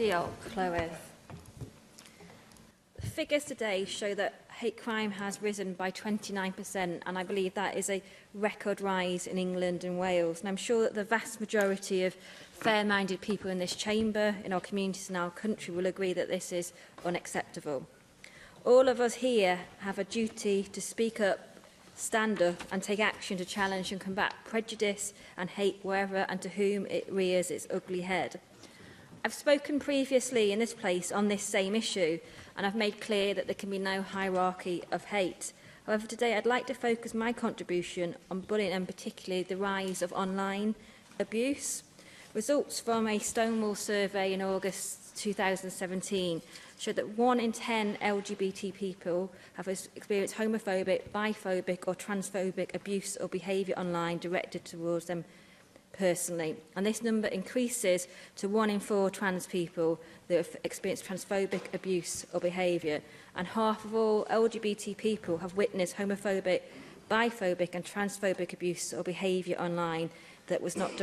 Diolch, Llywydd. Figures today show that hate crime has risen by 29%, and I believe that is a record rise in England and Wales. And I'm sure that the vast majority of fair-minded people in this chamber, in our communities and our country, will agree that this is unacceptable. All of us here have a duty to speak up, stand up and take action to challenge and combat prejudice and hate wherever and to whom it rears its ugly head. I've spoken previously in this place on this same issue, and I've made clear that there can be no hierarchy of hate. However, today I'd like to focus my contribution on bullying and particularly the rise of online abuse. Results from a Stonewall survey in August 2017 showed that 1 in 10 LGBT people have experienced homophobic, biphobic or transphobic abuse or behaviour online directed towards them personally. And this number increases to 1 in 4 trans people that have experienced transphobic abuse or behaviour. And half of all LGBT people have witnessed homophobic, biphobic and transphobic abuse or behaviour online that was not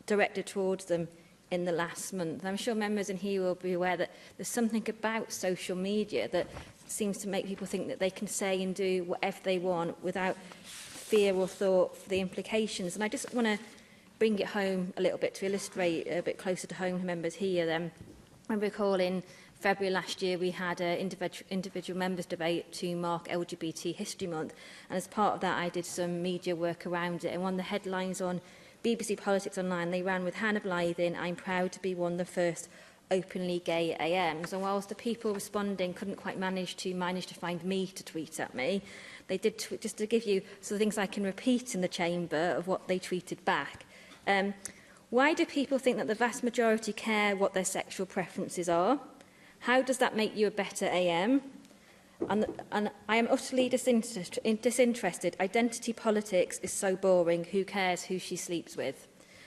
directed towards them in the last month. I'm sure members in here will be aware that there's something about social media that seems to make people think that they can say and do whatever they want without fear or thought for the implications. And I just want to bring it home a little bit to illustrate a bit closer to home for members here. I recall in February last year we had an individual members debate to mark LGBT History Month, and as part of that I did some media work around it, and one of the headlines on BBC Politics Online, they ran with Hannah Blythe, "I'm proud to be one of the first openly gay AMs." And whilst the people responding couldn't quite manage to find me to tweet at me, they did, just to give you some things I can repeat in the chamber of what they tweeted back. Why do people think that the vast majority care what their sexual preferences are? How does that make you a better AM? And I am utterly disinterested. Identity politics is so boring. Who cares who she sleeps with?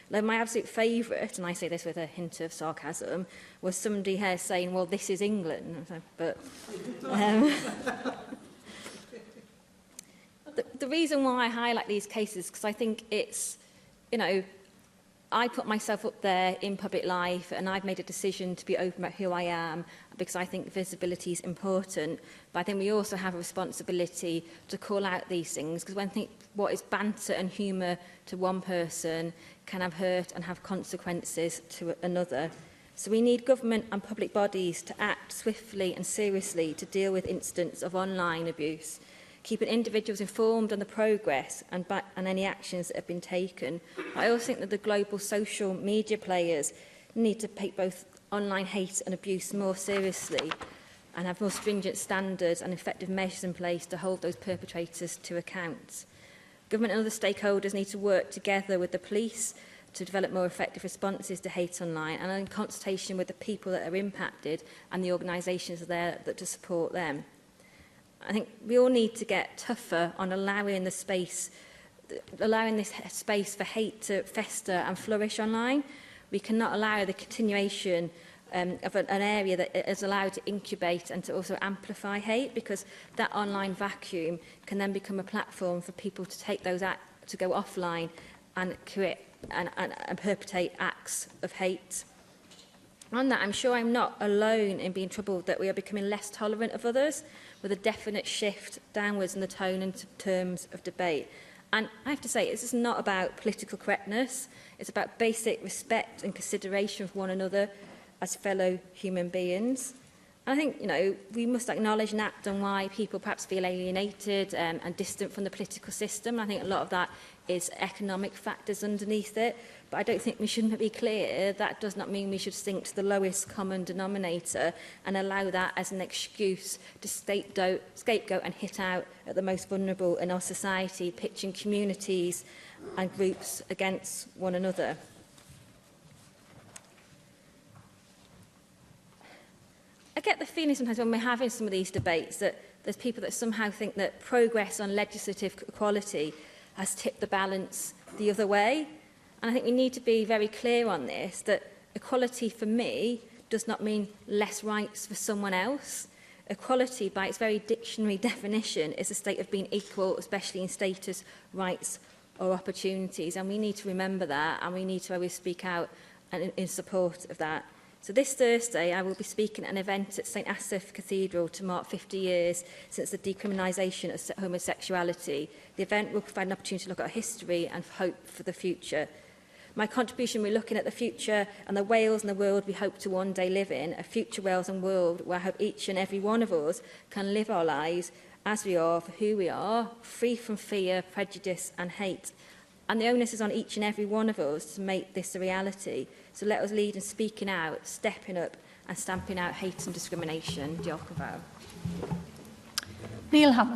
Like, my absolute favourite, and I say this with a hint of sarcasm, was somebody here saying, well, this is England. But the reason why I highlight these cases is because I think it's, you know, I put myself up there in public life and I've made a decision to be open about who I am because I think visibility is important. But I think we also have a responsibility to call out these things, because when I think what is banter and humour to one person can have hurt and have consequences to another. So we need government and public bodies to act swiftly and seriously to deal with incidents of online abuse, keeping individuals informed on the progress and any actions that have been taken. I also think that the global social media players need to take both online hate and abuse more seriously and have more stringent standards and effective measures in place to hold those perpetrators to account. Government and other stakeholders need to work together with the police to develop more effective responses to hate online, and in consultation with the people that are impacted and the organisations there that to support them. I think we all need to get tougher on allowing this space for hate to fester and flourish online. We cannot allow the continuation of an area that is allowed to incubate and to also amplify hate, because that online vacuum can then become a platform for people to take those acts, to go offline and create and perpetrate acts of hate. On that, I'm sure I'm not alone in being troubled that we are becoming less tolerant of others, with a definite shift downwards in the tone in terms of debate. And I have to say, this is not about political correctness. It's about basic respect and consideration of one another as fellow human beings. And I think, you know, we must acknowledge and act on why people perhaps feel alienated and distant from the political system. I think a lot of that is economic factors underneath it. But I don't think we shouldn't be clear. That does not mean we should sink to the lowest common denominator and allow that as an excuse to scapegoat and hit out at the most vulnerable in our society, pitching communities and groups against one another. I get the feeling sometimes when we're having some of these debates that there's people that somehow think that progress on legislative equality has tipped the balance the other way. And I think we need to be very clear on this, that equality for me does not mean less rights for someone else. Equality, by its very dictionary definition, is a state of being equal, especially in status, rights or opportunities. And we need to remember that, and we need to always speak out in support of that. So this Thursday, I will be speaking at an event at St Asaph Cathedral to mark 50 years since the decriminalisation of homosexuality. The event will provide an opportunity to look at our history and hope for the future. My contribution will be looking at the future and the Wales and the world we hope to one day live in, a future Wales and world where I hope each and every one of us can live our lives as we are, for who we are, free from fear, prejudice and hate. And the onus is on each and every one of us to make this a reality. So let us lead in speaking out, stepping up and stamping out hate and discrimination. Diolch yn fawr. Neil Hammond.